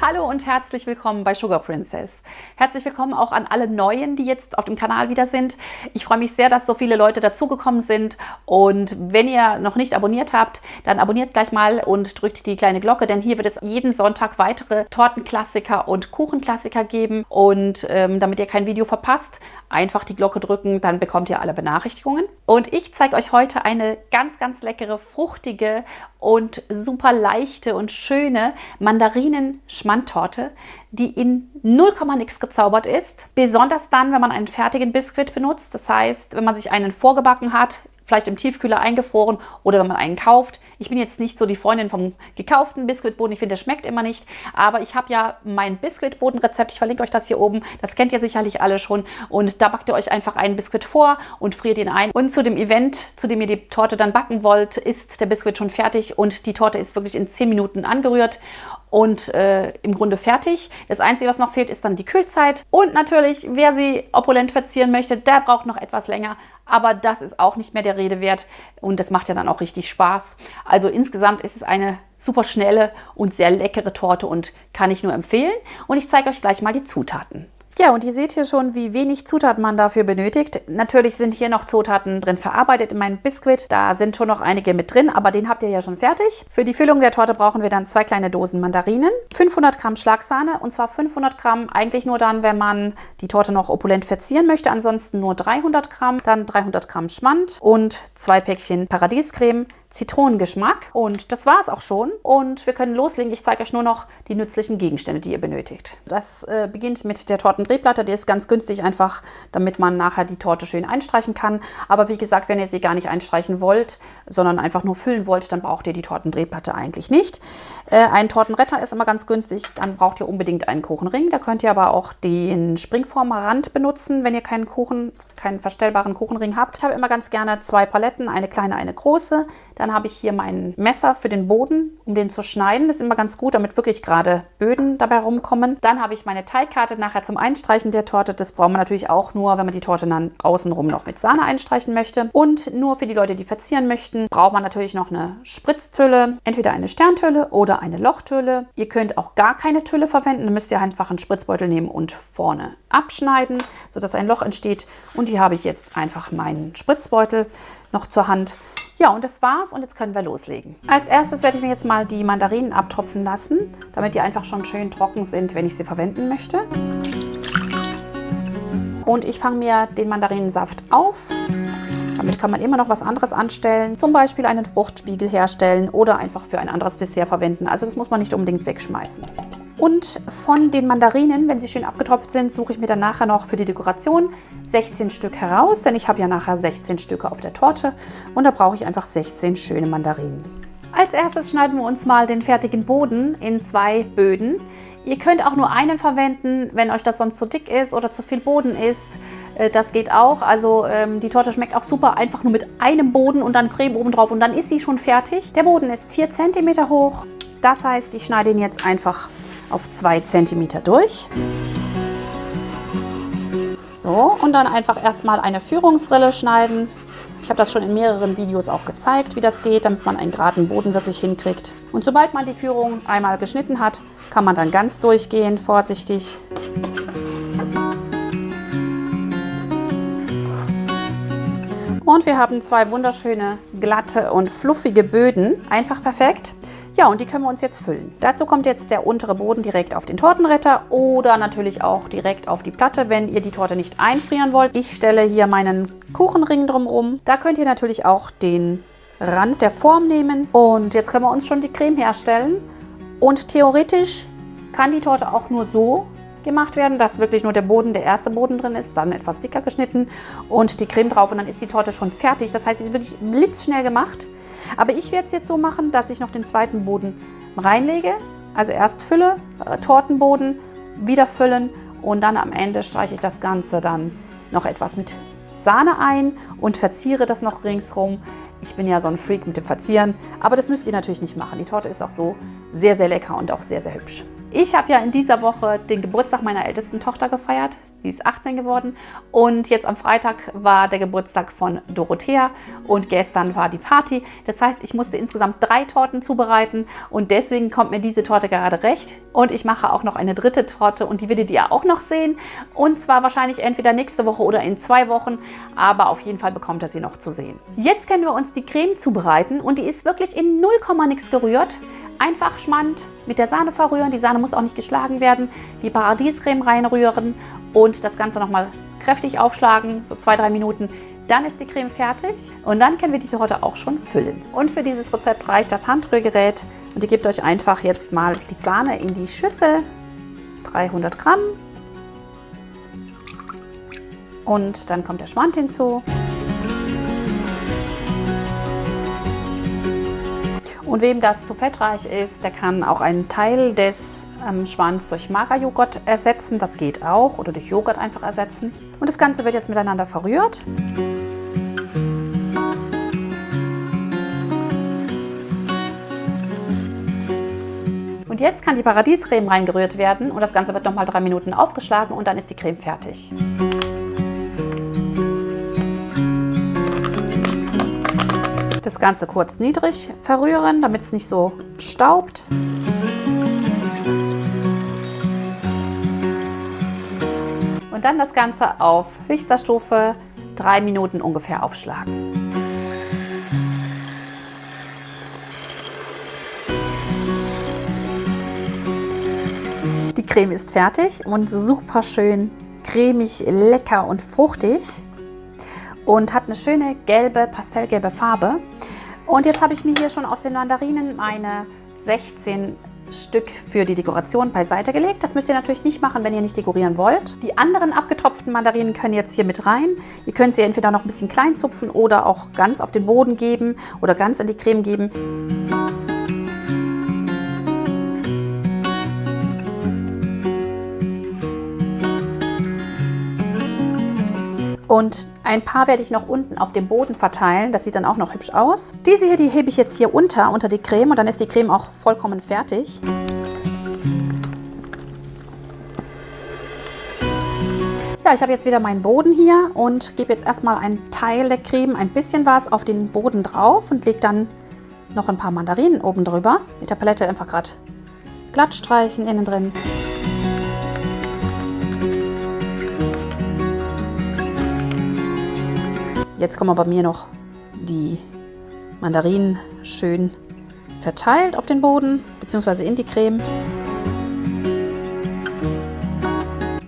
Hallo und herzlich willkommen bei Sugar Princess. Herzlich willkommen auch an alle Neuen, die jetzt auf dem Kanal wieder sind. Ich freue mich sehr, dass so viele Leute dazugekommen sind. Und wenn ihr noch nicht abonniert habt, dann abonniert gleich mal und drückt die kleine Glocke, denn hier wird es jeden Sonntag weitere Tortenklassiker und Kuchenklassiker geben. Und damit ihr kein Video verpasst, einfach die Glocke drücken, dann bekommt ihr alle Benachrichtigungen. Und ich zeige euch heute eine ganz, ganz leckere, fruchtige und super leichte und schöne Mandarinen-Schmandtorte, die in 0, nix gezaubert ist. Besonders dann, wenn man einen fertigen Biskuit benutzt. Das heißt, wenn man sich einen vorgebacken hat, vielleicht im Tiefkühler eingefroren oder wenn man einen kauft. Ich bin jetzt nicht so die Freundin vom gekauften Biskuitboden. Ich finde, der schmeckt immer nicht. Aber ich habe ja mein Biskuitbodenrezept. Ich verlinke euch das hier oben. Das kennt ihr sicherlich alle schon. Und da backt ihr euch einfach einen Biskuit vor und friert ihn ein. Und zu dem Event, zu dem ihr die Torte dann backen wollt, ist der Biskuit schon fertig. Und die Torte ist wirklich in 10 Minuten angerührt und im Grunde fertig. Das Einzige, was noch fehlt, ist dann die Kühlzeit. Und natürlich, wer sie opulent verzieren möchte, der braucht noch etwas länger. Aber das ist auch nicht mehr der Rede wert und das macht ja dann auch richtig Spaß. Also insgesamt ist es eine super schnelle und sehr leckere Torte und kann ich nur empfehlen. Und ich zeige euch gleich mal die Zutaten. Ja, und ihr seht hier schon, wie wenig Zutaten man dafür benötigt. Natürlich sind hier noch Zutaten drin verarbeitet in meinem Biskuit. Da sind schon noch einige mit drin, aber den habt ihr ja schon fertig. Für die Füllung der Torte brauchen wir dann 2 kleine Dosen Mandarinen, 500 Gramm Schlagsahne und zwar 500 Gramm eigentlich nur dann, wenn man die Torte noch opulent verzieren möchte. Ansonsten nur 300 Gramm, dann 300 Gramm Schmand und 2 Päckchen Paradiescreme. Zitronengeschmack und das war es auch schon und wir können loslegen. Ich zeige euch nur noch die nützlichen Gegenstände, die ihr benötigt. Das beginnt mit der Tortendrehplatte, die ist ganz günstig, einfach damit man nachher die Torte schön einstreichen kann. Aber wie gesagt, wenn ihr sie gar nicht einstreichen wollt, sondern einfach nur füllen wollt, dann braucht ihr die Tortendrehplatte eigentlich nicht. Ein Tortenretter ist immer ganz günstig, dann braucht ihr unbedingt einen Kuchenring. Da könnt ihr aber auch den Springformer-Rand benutzen, wenn ihr keinen verstellbaren Kuchenring habt. Ich habe immer ganz gerne 2 Paletten, eine kleine, eine große. Dann habe ich hier mein Messer für den Boden, um den zu schneiden. Das ist immer ganz gut, damit wirklich gerade Böden dabei rumkommen. Dann habe ich meine Teigkarte nachher zum Einstreichen der Torte. Das braucht man natürlich auch nur, wenn man die Torte dann außenrum noch mit Sahne einstreichen möchte. Und nur für die Leute, die verzieren möchten, braucht man natürlich noch eine Spritztülle. Entweder eine Sterntülle oder eine Lochtülle. Ihr könnt auch gar keine Tülle verwenden. Dann müsst ihr einfach einen Spritzbeutel nehmen und vorne abschneiden, sodass ein Loch entsteht. Und hier habe ich jetzt einfach meinen Spritzbeutel noch zur Hand. Ja, und das war's und jetzt können wir loslegen. Als erstes werde ich mir jetzt mal die Mandarinen abtropfen lassen, damit die einfach schon schön trocken sind, wenn ich sie verwenden möchte. Und ich fange mir den Mandarinensaft auf. Damit kann man immer noch was anderes anstellen, zum Beispiel einen Fruchtspiegel herstellen oder einfach für ein anderes Dessert verwenden. Also das muss man nicht unbedingt wegschmeißen. Und von den Mandarinen, wenn sie schön abgetropft sind, suche ich mir dann nachher noch für die Dekoration 16 Stück heraus, denn ich habe ja nachher 16 Stücke auf der Torte und da brauche ich einfach 16 schöne Mandarinen. Als erstes schneiden wir uns mal den fertigen Boden in 2 Böden. Ihr könnt auch nur einen verwenden, wenn euch das sonst zu dick ist oder zu viel Boden ist. Das geht auch. Also die Torte schmeckt auch super einfach nur mit einem Boden und dann Creme oben drauf und dann ist sie schon fertig. Der Boden ist 4 cm hoch. Das heißt, ich schneide ihn jetzt einfach auf 2 cm durch. So, und dann einfach erstmal eine Führungsrille schneiden. Ich habe das schon in mehreren Videos auch gezeigt, wie das geht, damit man einen geraden Boden wirklich hinkriegt. Und sobald man die Führung einmal geschnitten hat, kann man dann ganz durchgehen, vorsichtig. Und wir haben 2 wunderschöne, glatte und fluffige Böden. Einfach perfekt. Ja, und die können wir uns jetzt füllen. Dazu kommt jetzt der untere Boden direkt auf den Tortenretter oder natürlich auch direkt auf die Platte, wenn ihr die Torte nicht einfrieren wollt. Ich stelle hier meinen Kuchenring drumherum. Da könnt ihr natürlich auch den Rand der Form nehmen. Und jetzt können wir uns schon die Creme herstellen. Und theoretisch kann die Torte auch nur so gemacht werden, dass wirklich nur der erste Boden drin ist, dann etwas dicker geschnitten und die Creme drauf und dann ist die Torte schon fertig. Das heißt, sie ist wirklich blitzschnell gemacht. Aber ich werde es jetzt so machen, dass ich noch den zweiten Boden reinlege. Also erst Fülle, Tortenboden, wieder füllen und dann am Ende streiche ich das Ganze dann noch etwas mit Sahne ein und verziere das noch ringsrum. Ich bin ja so ein Freak mit dem Verzieren, aber das müsst ihr natürlich nicht machen. Die Torte ist auch so sehr, sehr lecker und auch sehr, sehr hübsch. Ich habe ja in dieser Woche den Geburtstag meiner ältesten Tochter gefeiert. Die ist 18 geworden. Und jetzt am Freitag war der Geburtstag von Dorothea und gestern war die Party. Das heißt, ich musste insgesamt 3 Torten zubereiten und deswegen kommt mir diese Torte gerade recht. Und ich mache auch noch eine dritte Torte und die werdet ihr auch noch sehen. Und zwar wahrscheinlich entweder nächste Woche oder in 2 Wochen, aber auf jeden Fall bekommt ihr sie noch zu sehen. Jetzt können wir uns die Creme zubereiten und die ist wirklich in 0, nix gerührt. Einfach Schmand mit der Sahne verrühren. Die Sahne muss auch nicht geschlagen werden. Die Paradiescreme reinrühren und das Ganze nochmal kräftig aufschlagen, so 2, 3 Minuten. Dann ist die Creme fertig und dann können wir die Torte auch schon füllen. Und für dieses Rezept reicht das Handrührgerät und ihr gebt euch einfach jetzt mal die Sahne in die Schüssel, 300 Gramm. Und dann kommt der Schmand hinzu. Und wem das zu fettreich ist, der kann auch einen Teil des Schwanz durch Magerjoghurt ersetzen. Das geht auch. Oder durch Joghurt einfach ersetzen. Und das Ganze wird jetzt miteinander verrührt. Und jetzt kann die Paradiescreme reingerührt werden. Und das Ganze wird nochmal 3 Minuten aufgeschlagen und dann ist die Creme fertig. Das Ganze kurz niedrig verrühren, damit es nicht so staubt. Und dann das Ganze auf höchster Stufe 3 Minuten ungefähr aufschlagen. Die Creme ist fertig und super schön cremig, lecker und fruchtig. Und hat eine schöne gelbe, pastellgelbe Farbe. Und jetzt habe ich mir hier schon aus den Mandarinen meine 16 Stück für die Dekoration beiseite gelegt. Das müsst ihr natürlich nicht machen, wenn ihr nicht dekorieren wollt. Die anderen abgetropften Mandarinen können jetzt hier mit rein. Ihr könnt sie entweder noch ein bisschen klein zupfen oder auch ganz auf den Boden geben oder ganz in die Creme geben. Und ein paar werde ich noch unten auf dem Boden verteilen. Das sieht dann auch noch hübsch aus. Diese hier, die hebe ich jetzt hier unter die Creme und dann ist die Creme auch vollkommen fertig. Ja, ich habe jetzt wieder meinen Boden hier und gebe jetzt erstmal einen Teil der Creme, ein bisschen was auf den Boden drauf und lege dann noch ein paar Mandarinen oben drüber. Mit der Palette einfach gerade glatt streichen innen drin. Jetzt kommen bei mir noch die Mandarinen schön verteilt auf den Boden bzw. in die Creme.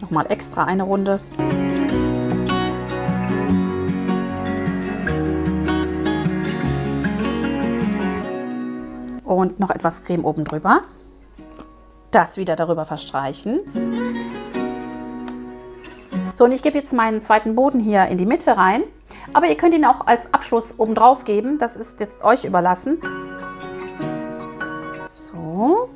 Nochmal extra eine Runde. Und noch etwas Creme oben drüber. Das wieder darüber verstreichen. So, und ich gebe jetzt meinen zweiten Boden hier in die Mitte rein. Aber ihr könnt ihn auch als Abschluss oben drauf geben. Das ist jetzt euch überlassen. So.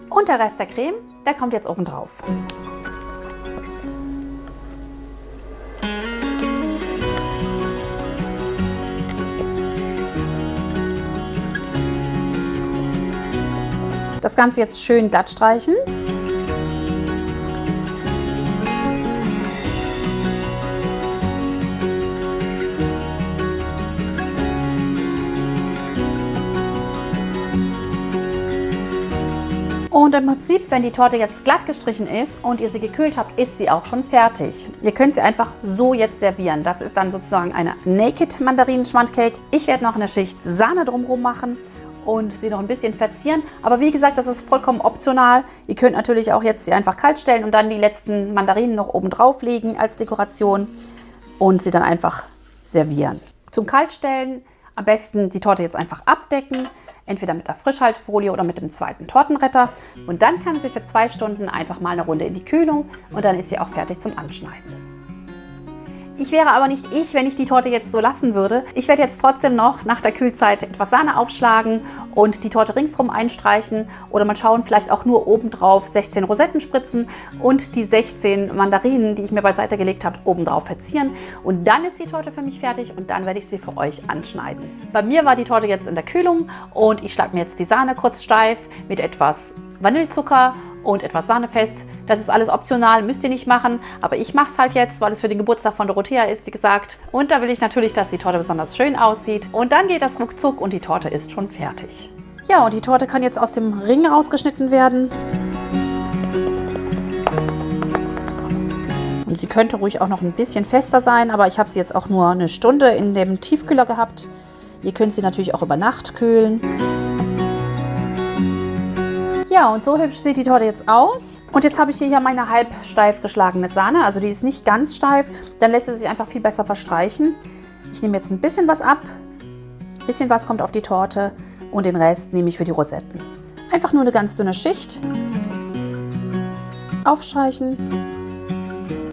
Und der Rest der Creme, der kommt jetzt oben drauf. Das Ganze jetzt schön glatt streichen. Und im Prinzip, wenn die Torte jetzt glatt gestrichen ist und ihr sie gekühlt habt, ist sie auch schon fertig. Ihr könnt sie einfach so jetzt servieren. Das ist dann sozusagen eine Naked Mandarinen-Schmandcake. Ich werde noch eine Schicht Sahne drumherum machen und sie noch ein bisschen verzieren. Aber wie gesagt, das ist vollkommen optional. Ihr könnt natürlich auch jetzt sie einfach kalt stellen und dann die letzten Mandarinen noch oben drauf legen als Dekoration und sie dann einfach servieren. Zum Kaltstellen am besten die Torte jetzt einfach abdecken. Entweder mit einer Frischhaltefolie oder mit dem zweiten Tortenretter. Und dann kann sie für 2 Stunden einfach mal eine Runde in die Kühlung und dann ist sie auch fertig zum Anschneiden. Ich wäre aber nicht ich, wenn ich die Torte jetzt so lassen würde. Ich werde jetzt trotzdem noch nach der Kühlzeit etwas Sahne aufschlagen und die Torte ringsrum einstreichen oder mal schauen, vielleicht auch nur obendrauf 16 Rosetten spritzen und die 16 Mandarinen, die ich mir beiseite gelegt habe, obendrauf verzieren. Und dann ist die Torte für mich fertig und dann werde ich sie für euch anschneiden. Bei mir war die Torte jetzt in der Kühlung und ich schlage mir jetzt die Sahne kurz steif mit etwas Vanillezucker und etwas sahnefest. Das ist alles optional, müsst ihr nicht machen, aber ich mache es halt jetzt, weil es für den Geburtstag von Dorothea ist, wie gesagt. Und da will ich natürlich, dass die Torte besonders schön aussieht. Und dann geht das ruckzuck und die Torte ist schon fertig. Ja, und die Torte kann jetzt aus dem Ring rausgeschnitten werden. Und sie könnte ruhig auch noch ein bisschen fester sein, aber ich habe sie jetzt auch nur eine Stunde in dem Tiefkühler gehabt. Ihr könnt sie natürlich auch über Nacht kühlen. Ja, und so hübsch sieht die Torte jetzt aus. Und jetzt habe ich hier meine halb steif geschlagene Sahne, also die ist nicht ganz steif. Dann lässt sie sich einfach viel besser verstreichen. Ich nehme jetzt ein bisschen was ab, ein bisschen was kommt auf die Torte und den Rest nehme ich für die Rosetten. Einfach nur eine ganz dünne Schicht. Aufstreichen.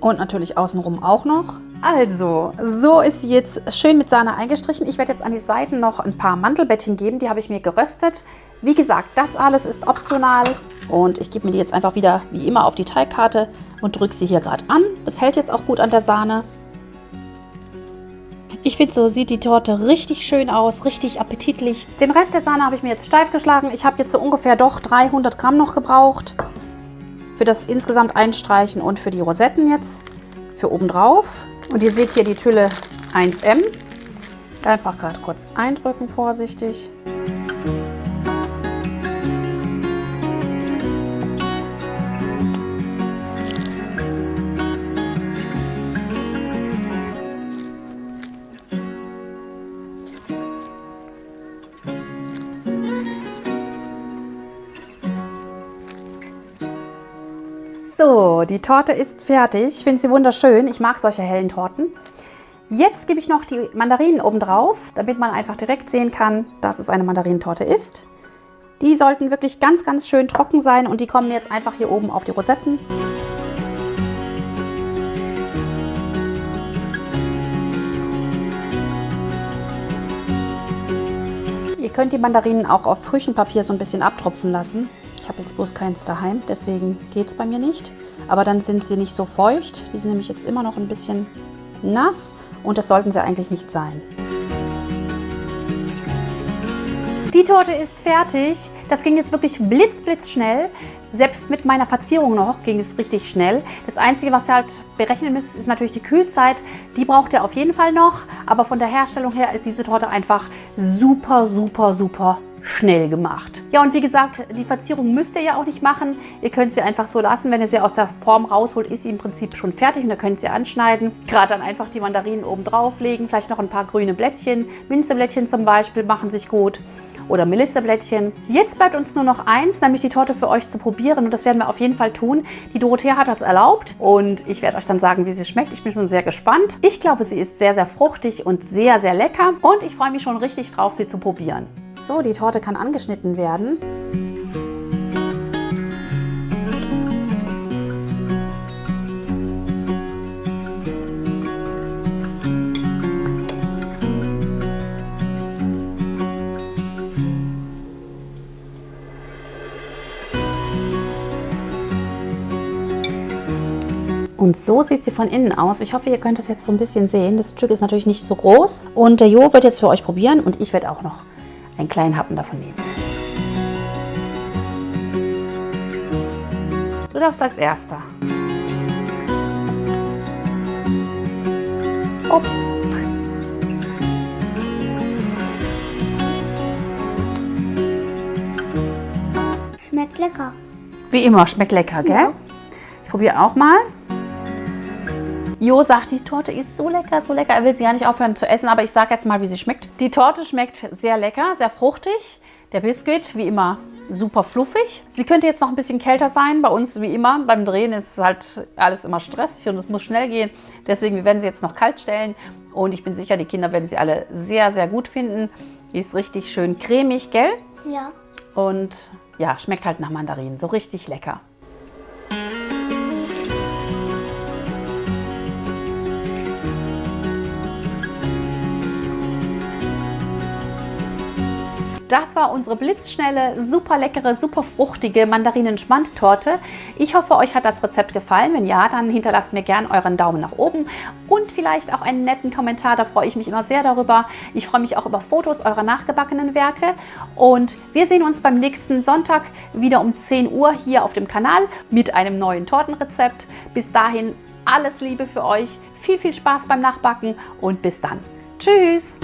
Und natürlich außenrum auch noch. Also, so ist sie jetzt schön mit Sahne eingestrichen. Ich werde jetzt an die Seiten noch ein paar Mandelblättchen geben. Die habe ich mir geröstet. Wie gesagt, das alles ist optional. Und ich gebe mir die jetzt einfach wieder wie immer auf die Teigkarte und drücke sie hier gerade an. Das hält jetzt auch gut an der Sahne. Ich finde, so sieht die Torte richtig schön aus, richtig appetitlich. Den Rest der Sahne habe ich mir jetzt steif geschlagen. Ich habe jetzt so ungefähr doch 300 Gramm noch gebraucht. Für das insgesamt Einstreichen und für die Rosetten jetzt. Für obendrauf. Und ihr seht hier die Tülle 1M. Einfach gerade kurz eindrücken, vorsichtig. So, die Torte ist fertig. Ich finde sie wunderschön. Ich mag solche hellen Torten. Jetzt gebe ich noch die Mandarinen oben drauf, damit man einfach direkt sehen kann, dass es eine Mandarinentorte ist. Die sollten wirklich ganz, ganz schön trocken sein und die kommen jetzt einfach hier oben auf die Rosetten. Ihr könnt die Mandarinen auch auf Küchenpapier so ein bisschen abtropfen lassen. Ich habe jetzt bloß keins daheim, deswegen geht es bei mir nicht. Aber dann sind sie nicht so feucht. Die sind nämlich jetzt immer noch ein bisschen nass und das sollten sie eigentlich nicht sein. Die Torte ist fertig. Das ging jetzt wirklich blitzschnell. Selbst mit meiner Verzierung noch ging es richtig schnell. Das Einzige, was ihr halt berechnen müsst, ist natürlich die Kühlzeit. Die braucht ihr auf jeden Fall noch. Aber von der Herstellung her ist diese Torte einfach super schnell gemacht. Ja, und wie gesagt, die Verzierung müsst ihr ja auch nicht machen. Ihr könnt sie einfach so lassen. Wenn ihr sie aus der Form rausholt, ist sie im Prinzip schon fertig und ihr könnt sie anschneiden. Gerade dann einfach die Mandarinen oben drauf legen, vielleicht noch ein paar grüne Blättchen, Minzeblättchen zum Beispiel, machen sich gut. Oder Melisseblättchen. Jetzt bleibt uns nur noch eins, nämlich die Torte für euch zu probieren und das werden wir auf jeden Fall tun. Die Dorothea hat das erlaubt und ich werde euch dann sagen, wie sie schmeckt. Ich bin schon sehr gespannt. Ich glaube, sie ist sehr fruchtig und sehr lecker und ich freue mich schon richtig drauf, sie zu probieren. So, die Torte kann angeschnitten werden. Und so sieht sie von innen aus. Ich hoffe, ihr könnt das jetzt so ein bisschen sehen. Das Stück ist natürlich nicht so groß. Und der Jo wird jetzt für euch probieren und ich werde auch noch einen kleinen Happen davon nehmen. Du darfst als Erster. Ups. Schmeckt lecker. Wie immer, schmeckt lecker, gell? Ja. Ich probiere auch mal. Jo sagt, die Torte ist so lecker, so lecker. Er will sie ja nicht aufhören zu essen, aber ich sage jetzt mal, wie sie schmeckt. Die Torte schmeckt sehr lecker, sehr fruchtig. Der Biskuit, wie immer, super fluffig. Sie könnte jetzt noch ein bisschen kälter sein. Bei uns, wie immer, beim Drehen ist halt alles immer stressig und es muss schnell gehen. Deswegen, wir werden sie jetzt noch kalt stellen. Und ich bin sicher, die Kinder werden sie alle sehr gut finden. Die ist richtig schön cremig, gell? Ja. Und ja, schmeckt halt nach Mandarinen. So richtig lecker. Das war unsere blitzschnelle, super leckere, super fruchtige Mandarinen-Schmand-Torte. Ich hoffe, euch hat das Rezept gefallen. Wenn ja, dann hinterlasst mir gern euren Daumen nach oben und vielleicht auch einen netten Kommentar. Da freue ich mich immer sehr darüber. Ich freue mich auch über Fotos eurer nachgebackenen Werke. Und wir sehen uns beim nächsten Sonntag wieder um 10 Uhr hier auf dem Kanal mit einem neuen Tortenrezept. Bis dahin alles Liebe für euch, viel Spaß beim Nachbacken und bis dann. Tschüss!